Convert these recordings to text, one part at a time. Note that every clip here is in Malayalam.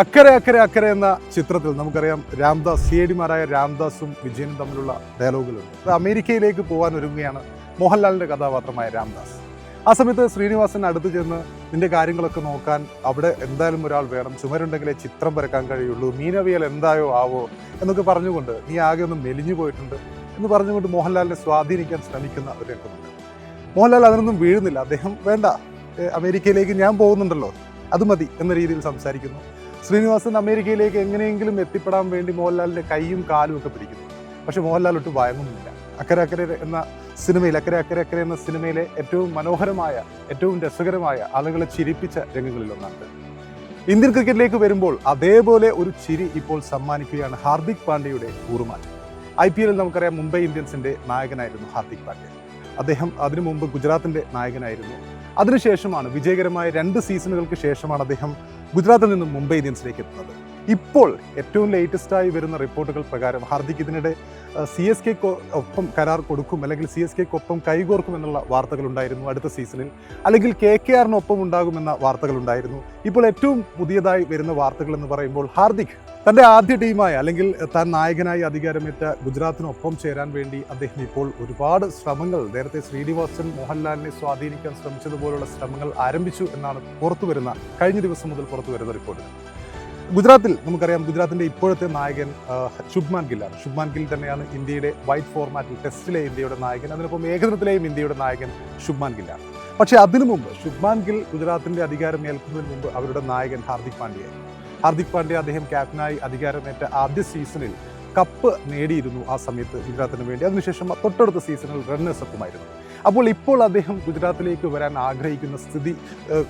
അക്കരെ അക്കരെ അക്കരെ എന്ന ചിത്രത്തിൽ നമുക്കറിയാം രാംദാസ് സിഐഡിമാരായ രാംദാസും വിജയനും തമ്മിലുള്ള ഡയലോഗുകളുണ്ട്. അത് അമേരിക്കയിലേക്ക് പോകാൻ ഒരുങ്ങുകയാണ് മോഹൻലാലിൻ്റെ കഥാപാത്രമായ രാംദാസ്. ആ സമയത്ത് ശ്രീനിവാസൻ അടുത്ത് ചെന്ന് നിന്റെ കാര്യങ്ങളൊക്കെ നോക്കാൻ അവിടെ എന്തായാലും ഒരാൾ വേണം, ചുമരുണ്ടെങ്കിലേ ചിത്രം വരക്കാൻ കഴിയുള്ളൂ, മീനവിയൽ എന്തായോ ആവോ എന്നൊക്കെ പറഞ്ഞുകൊണ്ട് നീ ആകെ ഒന്ന് മെലിഞ്ഞു പോയിട്ടുണ്ട് എന്ന് പറഞ്ഞുകൊണ്ട് മോഹൻലാലിനെ സ്വാധീനിക്കാൻ ശ്രമിക്കുന്ന ഒരു രംഗമുണ്ട്. മോഹൻലാൽ അതിനൊന്നും വീഴുന്നില്ല. അദ്ദേഹം വേണ്ട, അമേരിക്കയിലേക്ക് ഞാൻ പോകുന്നുണ്ടല്ലോ, അത് മതി എന്ന രീതിയിൽ സംസാരിക്കുന്നു. ശ്രീനിവാസൻ അമേരിക്കയിലേക്ക് എങ്ങനെയെങ്കിലും എത്തിപ്പെടാൻ വേണ്ടി മോഹൻലാലിൻ്റെ കൈയും കാലും ഒക്കെ പിടിക്കുന്നു. പക്ഷെ മോഹൻലാൽ ഒട്ടും വഴങ്ങുന്നില്ല. അക്കരെ അക്കരെ എന്ന സിനിമയിൽ അക്കരെ അക്കരെ അക്കരെ എന്ന സിനിമയിലെ ഏറ്റവും മനോഹരമായ, ഏറ്റവും രസകരമായ, ആളുകളെ ചിരിപ്പിച്ച രംഗങ്ങളിലൊന്നാണ്. ഇന്ത്യൻ ക്രിക്കറ്റിലേക്ക് വരുമ്പോൾ അതേപോലെ ഒരു ചിരി ഇപ്പോൾ സമ്മാനിക്കുകയാണ് ഹാർദിക് പാണ്ഡ്യയുടെ കൂറുമാറ്റം. IPL നമുക്കറിയാം മുംബൈ ഇന്ത്യൻസിൻ്റെ നായകനായിരുന്നു ഹാർദിക് പാണ്ഡ്യ. അദ്ദേഹം അതിനു മുമ്പ് ഗുജറാത്തിൻ്റെ നായകനായിരുന്നു. അതിനുശേഷമാണ് വിജയകരമായ 2 സീസണുകൾക്ക് ശേഷമാണ് അദ്ദേഹം ഗുജറാത്തിൽ നിന്നും മുംബൈ ഇന്ത്യൻസിലേക്ക് എത്തുന്നത്. ഇപ്പോൾ ഏറ്റവും ലേറ്റസ്റ്റായി വരുന്ന റിപ്പോർട്ടുകൾ പ്രകാരം ഹാർദിക് ഇതിനിടെ CSK ഒപ്പം കരാർ കൊടുക്കും, അല്ലെങ്കിൽ CSK ഒപ്പം കൈകോർക്കും എന്നുള്ള വാർത്തകളുണ്ടായിരുന്നു അടുത്ത സീസണിൽ, അല്ലെങ്കിൽ KKR ഉണ്ടാകുമെന്ന വാർത്തകളുണ്ടായിരുന്നു. ഇപ്പോൾ ഏറ്റവും പുതിയതായി വരുന്ന വാർത്തകൾ എന്ന് പറയുമ്പോൾ ഹാർദിക് തൻ്റെ ആദ്യ ടീമായ, അല്ലെങ്കിൽ താൻ നായകനായി അധികാരമേറ്റ ഗുജറാത്തിനൊപ്പം ചേരാൻ വേണ്ടി അദ്ദേഹം ഇപ്പോൾ ഒരുപാട് ശ്രമങ്ങൾ, നേരത്തെ ശ്രീനിവാസൻ മോഹൻലാലിനെ സ്വാധീനിക്കാൻ ശ്രമിച്ചതുപോലുള്ള ശ്രമങ്ങൾ ആരംഭിച്ചു എന്നാണ് കഴിഞ്ഞ ദിവസം മുതൽ പുറത്തു വരുന്ന റിപ്പോർട്ടുകൾ. ഗുജറാത്തിൽ നമുക്കറിയാം ഗുജറാത്തിൻ്റെ ഇപ്പോഴത്തെ നായകൻ ശുഭ്മാൻ ഗില്ലാണ്. ശുഭ്മാൻ ഗിൽ തന്നെയാണ് ഇന്ത്യയുടെ വൈറ്റ് ഫോർമാറ്റിൽ ടെസ്റ്റിലെ ഇന്ത്യയുടെ നായകൻ. അതിനൊപ്പം ഏകദിനത്തിലെയും ഇന്ത്യയുടെ നായകൻ ശുഭ്മാൻ ഗില്ലാണ്. പക്ഷേ അതിനു മുമ്പ് ശുഭ്മാൻ ഗിൽ ഗുജറാത്തിൻ്റെ അധികാരം ഏൽക്കുന്നതിന് മുമ്പ് അവരുടെ നായകൻ ഹാർദിക് പാണ്ഡ്യയായിരുന്നു. ഹാർദിക് പാണ്ഡ്യ അദ്ദേഹം ക്യാപ്റ്റനായി അധികാരമേറ്റ ആദ്യ സീസണിൽ കപ്പ് നേടിയിരുന്നു ആ സമയത്ത് ഗുജറാത്തിന് വേണ്ടി. അതിനുശേഷം തൊട്ടടുത്ത സീസണിൽ റണ്ണേഴ്സ് അപ്പുമായിരുന്നു. അപ്പോൾ ഇപ്പോൾ അദ്ദേഹം ഗുജറാത്തിലേക്ക് വരാൻ ആഗ്രഹിക്കുന്ന സ്ഥിതി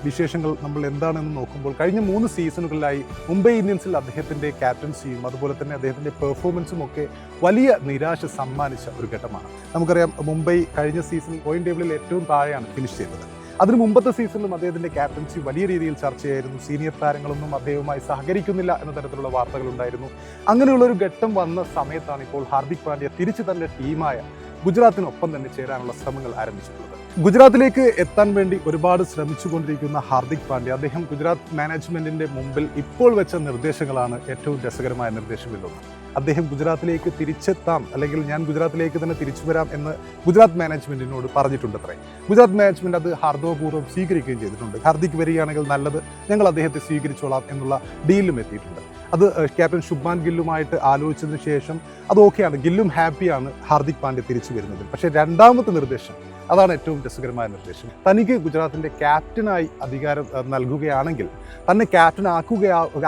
വിശേഷങ്ങൾ നമ്മൾ എന്താണെന്ന് നോക്കുമ്പോൾ കഴിഞ്ഞ 3 സീസണുകളിലായി മുംബൈ ഇന്ത്യൻസിൽ അദ്ദേഹത്തിൻ്റെ ക്യാപ്റ്റൻസിയും അതുപോലെ തന്നെ അദ്ദേഹത്തിൻ്റെ പെർഫോമൻസും ഒക്കെ വലിയ നിരാശ സമ്മാനിച്ച ഒരു ഘട്ടമാണ്. നമുക്കറിയാം മുംബൈ കഴിഞ്ഞ സീസണിൽ പോയിന്റ് ടേബിളിൽ ഏറ്റവും താഴെയാണ് ഫിനിഷ് ചെയ്തത്. അതിന് മുമ്പത്തെ സീസണിലും അദ്ദേഹത്തിൻ്റെ ക്യാപ്റ്റൻസി വലിയ രീതിയിൽ ചർച്ചയായിരുന്നു. സീനിയർ താരങ്ങളൊന്നും അദ്ദേഹവുമായി സഹകരിക്കുന്നില്ല എന്ന തരത്തിലുള്ള വാർത്തകളുണ്ടായിരുന്നു. അങ്ങനെയുള്ളൊരു ഘട്ടം വന്ന സമയത്താണ് ഇപ്പോൾ ഹാർദിക് പാണ്ഡ്യ തിരിച്ച് തൻ്റെ ടീമായ ഗുജറാത്തിനൊപ്പം തന്നെ ചേരാനുള്ള ശ്രമങ്ങൾ ആരംഭിച്ചിട്ടുള്ളത്. ഗുജറാത്തിലേക്ക് എത്താൻ വേണ്ടി ഒരുപാട് ശ്രമിച്ചുകൊണ്ടിരിക്കുന്ന ഹാർദിക് പാണ്ഡ്യ അദ്ദേഹം ഗുജറാത്ത് മാനേജ്മെന്റിന്റെ മുമ്പിൽ ഇപ്പോൾ വെച്ച നിർദ്ദേശങ്ങളാണ് ഏറ്റവും രസകരമായ നിർദ്ദേശങ്ങളിലൊന്ന്. അദ്ദേഹം ഗുജറാത്തിലേക്ക് തിരിച്ചെത്താം, അല്ലെങ്കിൽ ഞാൻ ഗുജറാത്തിലേക്ക് തന്നെ തിരിച്ചു വരാം എന്ന് ഗുജറാത്ത് മാനേജ്മെന്റിനോട് പറഞ്ഞിട്ടുണ്ടത്രേ. ഗുജറാത്ത് മാനേജ്മെന്റ് അത് ഹാർദവപൂർവ്വം സ്വീകരിക്കുകയും ചെയ്തിട്ടുണ്ട്. ഹാർദിക് വരികയാണെങ്കിൽ നല്ലത്, ഞങ്ങൾ അദ്ദേഹത്തെ സ്വീകരിച്ചോളാം എന്നുള്ള ഡീലിലും എത്തിയിട്ടുണ്ട്. അത് ക്യാപ്റ്റൻ ശുഭ്മാൻ ഗില്ലുമായിട്ട് ആലോചിച്ചതിന് ശേഷം അത് ഓക്കെയാണ്, ഗില്ലും ഹാപ്പിയാണ് ഹാർദിക് പാണ്ഡ്യ തിരിച്ചു വരുന്നത്. പക്ഷേ രണ്ടാമത്തെ നിർദ്ദേശം, അതാണ് ഏറ്റവും രസകരമായ നിർദ്ദേശം. തനിക്ക് ഗുജറാത്തിൻ്റെ ക്യാപ്റ്റനായി അധികാരം നൽകുകയാണെങ്കിൽ തന്നെ ക്യാപ്റ്റൻ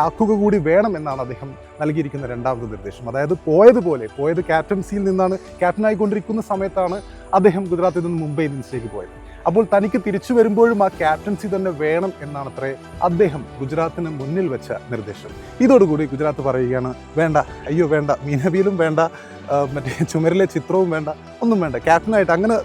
ആക്കുക കൂടി വേണം എന്നാണ് അദ്ദേഹം നൽകിയിരിക്കുന്ന രണ്ടാമത്തെ നിർദ്ദേശം. അതായത് പോയത് ക്യാപ്റ്റൻസിയിൽ നിന്നാണ്, ക്യാപ്റ്റനായിക്കൊണ്ടിരിക്കുന്ന സമയത്താണ് അദ്ദേഹം ഗുജറാത്തിൽ നിന്ന് മുംബൈ ഇന്ത്യൻസിലേക്ക് പോയത്. അപ്പോൾ തനിക്ക് തിരിച്ചു വരുമ്പോഴും ആ ക്യാപ്റ്റൻസി തന്നെ വേണം എന്നാണ് അത്രേ അദ്ദേഹം ഗുജറാത്തിന് മുന്നിൽ വെച്ച നിർദ്ദേശം. ഇതോടുകൂടി ഗുജറാത്ത് പറയുകയാണ്, വേണ്ട, അയ്യോ വേണ്ട, മീനവിയിലും വേണ്ട, മറ്റേ ചുമരിലെ ചിത്രവും വേണ്ട, ഒന്നും വേണ്ട, ക്യാപ്റ്റനായിട്ട് അങ്ങനെ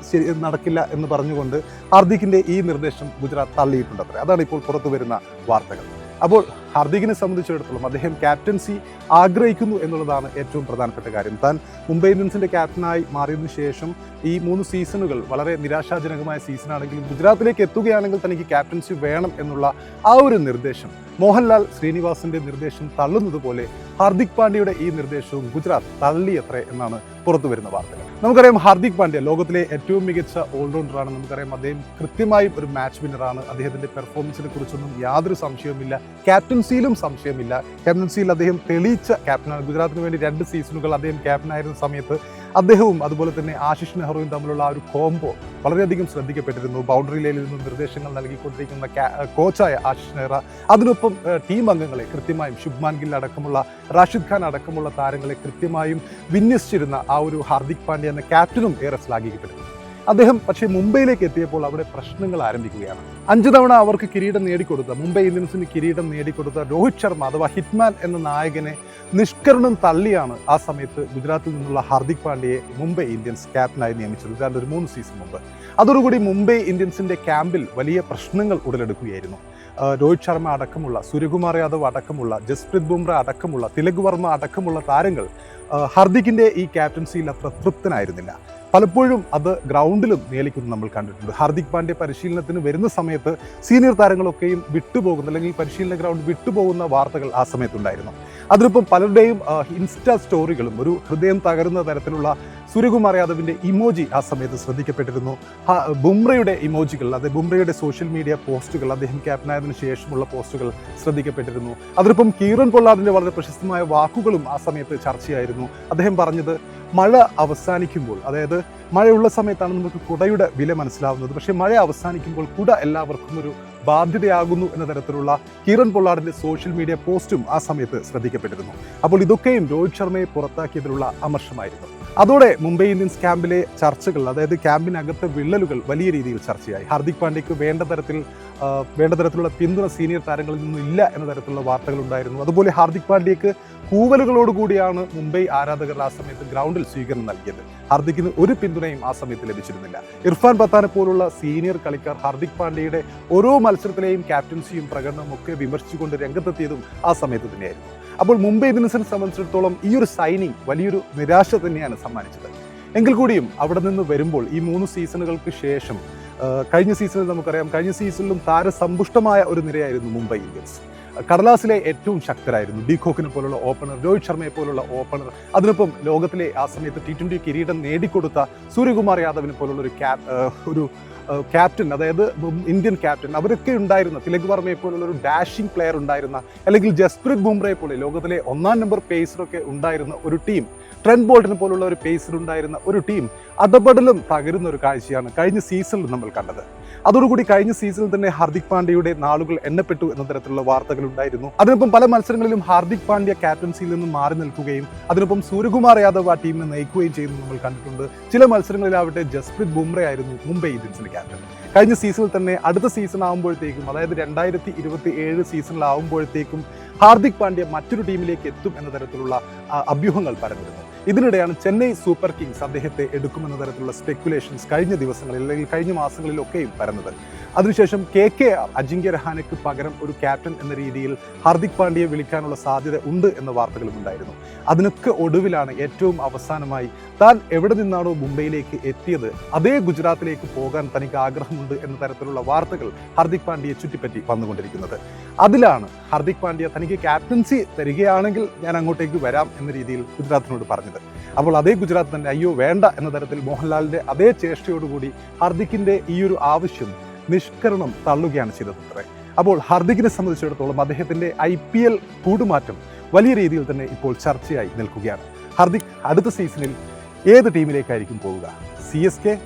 നടക്കില്ല എന്ന് പറഞ്ഞുകൊണ്ട് ഹാർദിക്കിൻ്റെ ഈ നിർദ്ദേശം ഗുജറാത്ത് തള്ളിയിട്ടുണ്ടത്രേ. അതാണ് ഇപ്പോൾ പുറത്തു വരുന്ന വാർത്തകൾ. അപ്പോൾ ഹാർദിക്കിനെ സംബന്ധിച്ചിടത്തോളം അദ്ദേഹം ക്യാപ്റ്റൻസി ആഗ്രഹിക്കുന്നു എന്നുള്ളതാണ് ഏറ്റവും പ്രധാനപ്പെട്ട കാര്യം. താൻ മുംബൈ ഇന്ത്യൻസിൻ്റെ ക്യാപ്റ്റനായി മാറിയതിനു ശേഷം ഈ 3 സീസണുകൾ വളരെ നിരാശാജനകമായ സീസണാണെങ്കിലും ഗുജറാത്തിലേക്ക് എത്തുകയാണെങ്കിൽ തനിക്ക് ക്യാപ്റ്റൻസി വേണം എന്നുള്ള ആ ഒരു നിർദ്ദേശം, മോഹൻലാൽ ശ്രീനിവാസന്റെ നിർദ്ദേശം തള്ളുന്നത് പോലെ ഹാർദിക് പാണ്ഡ്യയുടെ ഈ നിർദ്ദേശവും ഗുജറാത്ത് തള്ളിയത്രേ എന്നാണ് പുറത്തു വരുന്ന വാർത്തകൾ. നമുക്കറിയാം ഹാർദിക് പാണ്ഡ്യ ലോകത്തിലെ ഏറ്റവും മികച്ച ഓൾറൗണ്ടറാണ്. നമുക്കറിയാം അദ്ദേഹം കൃത്യമായും ഒരു മാച്ച് വിന്നറാണ്. അദ്ദേഹത്തിൻ്റെ പെർഫോമൻസിനെ കുറിച്ചൊന്നും യാതൊരു സംശയവുമില്ല, ക്യാപ്റ്റൻസിയിലും സംശയമില്ല. ക്യാപ്റ്റൻസിയിൽ അദ്ദേഹം തെളിയിച്ച ക്യാപ്റ്റനാണ്. ഗുജറാത്തിന് വേണ്ടി 2 സീസണുകൾ അദ്ദേഹം ക്യാപ്റ്റനായിരുന്ന സമയത്ത് അദ്ദേഹവും അതുപോലെ തന്നെ ആശിഷ് നെഹ്റുവും തമ്മിലുള്ള ആ ഒരു കോംബോ വളരെയധികം ശ്രദ്ധിക്കപ്പെട്ടിരുന്നു. ബൗണ്ടറി ലൈനിൽ നിന്ന് നിർദ്ദേശങ്ങൾ നൽകിക്കൊണ്ടിരിക്കുന്ന കോച്ചായ ആശിഷ് നെഹ്റ, അതിനൊപ്പം ടീം അംഗങ്ങളെ കൃത്യമായും ശുഭ്മാൻ ഗിൽ അടക്കമുള്ള, റാഷിദ് ഖാൻ അടക്കമുള്ള താരങ്ങളെ കൃത്യമായും വിന്യസിച്ചിരുന്ന ആ ഒരു ഹാർദിക് പാണ്ഡ്യ എന്ന ക്യാപ്റ്റനും ഏറെ ശ്ലാഘിക്കപ്പെട്ടിരുന്നു. അദ്ദേഹം പക്ഷേ മുംബൈയിലേക്ക് എത്തിയപ്പോൾ അവിടെ പ്രശ്നങ്ങൾ ആരംഭിക്കുകയാണ്. 5 തവണ അവർക്ക് കിരീടം നേടിക്കൊടുത്ത, മുംബൈ ഇന്ത്യൻസിന് കിരീടം നേടിക്കൊടുത്ത രോഹിത് ശർമ്മ അഥവാ ഹിറ്റ്മാൻ എന്ന നായകനെ നിഷ്കരണം തള്ളിയാണ് ആ സമയത്ത് ഗുജറാത്തിൽ നിന്നുള്ള ഹാർദിക് പാണ്ഡ്യയെ മുംബൈ ഇന്ത്യൻസ് ക്യാപ്റ്റനായി നിയമിച്ചത്. ഒരു 3 സീസൺ മുമ്പ്. അതോടുകൂടി മുംബൈ ഇന്ത്യൻസിന്റെ ക്യാമ്പിൽ വലിയ പ്രശ്നങ്ങൾ ഉടലെടുക്കുകയായിരുന്നു. രോഹിത് ശർമ്മ അടക്കമുള്ള, സൂര്യകുമാർ യാദവ് അടക്കമുള്ള, ജസ്പ്രീത് ബുംറ അടക്കമുള്ള, തിലക് വർമ്മ അടക്കമുള്ള താരങ്ങൾ ഹാർദിക്കിൻ്റെ ഈ ക്യാപ്റ്റൻസിയിൽ അത്ര തൃപ്തനായിരുന്നില്ല. പലപ്പോഴും അത് ഗ്രൗണ്ടിലും നിയലിക്കുന്നത് നമ്മൾ കണ്ടിട്ടുണ്ട്. ഹാർദിക് പാണ്ഡ്യ പരിശീലനത്തിന് വരുന്ന സമയത്ത് സീനിയർ താരങ്ങളൊക്കെയും വിട്ടുപോകുന്ന, അല്ലെങ്കിൽ പരിശീലന ഗ്രൗണ്ട് വിട്ടുപോകുന്ന വാർത്തകൾ ആ സമയത്തുണ്ടായിരുന്നു. അതിനൊപ്പം പലരുടെയും ഇൻസ്റ്റാ സ്റ്റോറികളും ഒരു ഹൃദയം തകരുന്ന തരത്തിലുള്ള സൂര്യകുമാർ യാദവിൻ്റെ ഇമോജി ആ സമയത്ത് ശ്രദ്ധിക്കപ്പെട്ടിരുന്നു. ബുംറയുടെ ഇമോജികൾ, അതായത് ബുംറയുടെ സോഷ്യൽ മീഡിയ പോസ്റ്റുകൾ, അദ്ദേഹം ക്യാപ്റ്റനായതിനു ശേഷമുള്ള പോസ്റ്റുകൾ ശ്രദ്ധിക്കപ്പെട്ടിരുന്നു. അതിനൊപ്പം കീറൻ പൊള്ളാർഡിൻ്റെ വളരെ പ്രശസ്തമായ വാക്കുകളും ആ സമയത്ത് ചർച്ചയായിരുന്നു. അദ്ദേഹം പറഞ്ഞത്, മഴ അവസാനിക്കുമ്പോൾ, അതായത് മഴയുള്ള സമയത്താണ് നമുക്ക് കുടയുടെ വില മനസ്സിലാവുന്നത്, പക്ഷേ മഴ അവസാനിക്കുമ്പോൾ കുട എല്ലാവർക്കും ഒരു ബാധ്യതയാകുന്നു എന്ന തരത്തിലുള്ള കീറൻ പൊള്ളാർഡിൻ്റെ സോഷ്യൽ മീഡിയ പോസ്റ്റും ആ സമയത്ത് ശ്രദ്ധിക്കപ്പെട്ടിരുന്നു. അപ്പോൾ ഇതൊക്കെയും രോഹിത് ശർമ്മയെ പുറത്താക്കിയതിലുള്ള അമർഷമായിരുന്നു. അതോടെ മുംബൈ ഇന്ത്യൻസ് ക്യാമ്പിലെ ചർച്ചകൾ, അതായത് ക്യാമ്പിനകത്തെ വിള്ളലുകൾ വലിയ രീതിയിൽ ചർച്ചയായി. ഹാർദിക് പാണ്ഡ്യയ്ക്ക് വേണ്ട തരത്തിലുള്ള പിന്തുണ സീനിയർ താരങ്ങളിൽ നിന്നും ഇല്ല എന്ന തരത്തിലുള്ള വാർത്തകൾ ഉണ്ടായിരുന്നു. അതുപോലെ ഹാർദിക് പാണ്ഡ്യയ്ക്ക് കൂവലുകളോടുകൂടിയാണ് മുംബൈ ആരാധകർ ആ സമയത്ത് ഗ്രൗണ്ടിൽ സ്വീകരണം നൽകിയത്. ഹാർദിക്കിന് ഒരു പിന്തുണയും ആ സമയത്ത് ലഭിച്ചിരുന്നില്ല. ഇർഫാൻ പത്താനെ പോലുള്ള സീനിയർ കളിക്കാർ ഹാർദിക് പാണ്ഡ്യയുടെ ഓരോ മത്സരത്തിലെയും ക്യാപ്റ്റൻസിയും പ്രകടനവും ഒക്കെ വിമർശിച്ചുകൊണ്ട് രംഗത്തെത്തിയതും ആ സമയത്ത് തന്നെയായിരുന്നു. അപ്പോൾ മുംബൈ ഇന്ത്യൻസിനെ സംബന്ധിച്ചിടത്തോളം ഈ ഒരു സൈനിങ് വലിയൊരു നിരാശ തന്നെയാണ് സമ്മാനിച്ചത്. എങ്കിൽ കൂടിയും അവിടെ നിന്ന് വരുമ്പോൾ ഈ 3 സീസണുകൾക്ക് ശേഷം, കഴിഞ്ഞ സീസണിൽ നമുക്കറിയാം, കഴിഞ്ഞ സീസണിലും താരസമ്പുഷ്ടമായ ഒരു നിരയായിരുന്നു മുംബൈ ഇന്ത്യൻസ്. കടലാസിലെ ഏറ്റവും ശക്തരായിരുന്നു ഡികോക്കിനെ പോലുള്ള ഓപ്പണർ, രോഹിത് ശർമ്മയെ പോലുള്ള ഓപ്പണർ, അതിനൊപ്പം ലോകത്തിലെ ആ സമയത്ത് T20 കിരീടം നേടിക്കൊടുത്ത സൂര്യകുമാർ യാദവിനെ പോലുള്ള ഒരു ക്യാപ്റ്റൻ, അതായത് ഇന്ത്യൻ ക്യാപ്റ്റൻ, അവരൊക്കെ ഉണ്ടായിരുന്ന, തിലക് വർമ്മയെ പോലുള്ള ഒരു ഡാഷിംഗ് പ്ലെയർ ഉണ്ടായിരുന്ന, അല്ലെങ്കിൽ ജസ്പ്രീത് ബുംറയെ പോലെ ലോകത്തിലെ 1-ാം നമ്പർ പേസറൊക്കെ ഉണ്ടായിരുന്ന ഒരു ടീം, ട്രെന്റ് ബോൾട്ടിനെ പോലുള്ള ഒരു പേസർ ഉണ്ടായിരുന്ന ഒരു ടീം അതപടലം തകരുന്ന ഒരു കാഴ്ചയാണ് കഴിഞ്ഞ സീസണിൽ നമ്മൾ കണ്ടത്. അതോടുകൂടി കഴിഞ്ഞ സീസണിൽ തന്നെ ഹാർദിക് പാണ്ഡ്യയുടെ നാളുകൾ എണ്ണപ്പെട്ടു എന്ന തരത്തിലുള്ള വാർത്തകൾ ഉണ്ടായിരുന്നു. അതിനൊപ്പം പല മത്സരങ്ങളിലും ഹാർദിക് പാണ്ഡ്യ ക്യാപ്റ്റൻസിയിൽ നിന്നും മാറി നിൽക്കുകയും അതിനൊപ്പം സൂര്യകുമാർ യാദവ് ആ ടീമിനെ നയിക്കുകയും ചെയ്യുന്നത് നമ്മൾ കണ്ടിട്ടുണ്ട്. ചില മത്സരങ്ങളിലാവട്ടെ ജസ്പ്രീത് ബുംറയായിരുന്നു മുംബൈ ഇന്ത്യൻസിന്റെ ക്യാപ്റ്റൻ. കഴിഞ്ഞ സീസണിൽ തന്നെ അടുത്ത സീസൺ ആകുമ്പോഴത്തേക്കും, അതായത് 2027 സീസണിലാവുമ്പോഴത്തേക്കും ഹാർദിക് പാണ്ഡ്യ മറ്റൊരു ടീമിലേക്ക് എത്തും എന്ന തരത്തിലുള്ള അഭ്യൂഹങ്ങൾ പരന്നിരുന്നു. ഇതിനിടെയാണ് ചെന്നൈ സൂപ്പർ കിങ്സ് അദ്ദേഹത്തെ എടുക്കുമെന്ന തരത്തിലുള്ള സ്പെക്കുലേഷൻസ് കഴിഞ്ഞ ദിവസങ്ങളിൽ, അല്ലെങ്കിൽ കഴിഞ്ഞ മാസങ്ങളിലൊക്കെയും പരന്നത്. അതിനുശേഷം KKR അജിങ്ക്യ രഹാനെക്ക് പകരം ഒരു ക്യാപ്റ്റൻ എന്ന രീതിയിൽ ഹാർദിക് പാണ്ഡ്യയെ വിളിക്കാനുള്ള സാധ്യത ഉണ്ട് എന്ന വാർത്തകളും ഉണ്ടായിരുന്നു. അതിനൊക്കെ ഒടുവിലാണ് ഏറ്റവും അവസാനമായി താൻ എവിടെ നിന്നാണോ മുംബൈയിലേക്ക് എത്തിയത് അതേ ഗുജറാത്തിലേക്ക് പോകാൻ തനിക്ക് ആഗ്രഹമുണ്ട് എന്ന തരത്തിലുള്ള വാർത്തകൾ ഹാർദിക് പാണ്ഡ്യയെ ചുറ്റിപ്പറ്റി വന്നുകൊണ്ടിരിക്കുന്നത്. അതിലാണ് ഹാർദിക് പാണ്ഡ്യ തനിക്ക് ക്യാപ്റ്റൻസി തരികയാണെങ്കിൽ ഞാൻ അങ്ങോട്ടേക്ക് വരാം എന്ന രീതിയിൽ ഗുജറാത്തിനോട് പറഞ്ഞത്. അപ്പോൾ അതേ ഗുജറാത്ത് തന്നെ അയ്യോ വേണ്ട എന്ന തരത്തിൽ മോഹൻലാലിൻ്റെ അതേ ചേഷ്ടയോടുകൂടി ഹാർദിക്കിൻ്റെ ഈ ഒരു ആവശ്യം നിഷ്കരണം തള്ളുകയാണ് ചെയ്തത്. അപ്പോൾ ഹാർദിക്കിനെ സംബന്ധിച്ചിടത്തോളം അദ്ദേഹത്തിൻ്റെ IPL കൂടുമാറ്റം വലിയ രീതിയിൽ തന്നെ ഇപ്പോൾ ചർച്ചയായി നിൽക്കുകയാണ്. ഹാർദിക് അടുത്ത സീസണിൽ ഏത് ടീമിലേക്കായിരിക്കും പോവുക? CSK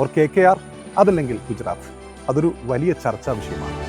ഓർ KKR, അതല്ലെങ്കിൽ ഗുജറാത്ത്? അതൊരു വലിയ ചർച്ചാ വിഷയമാണ്.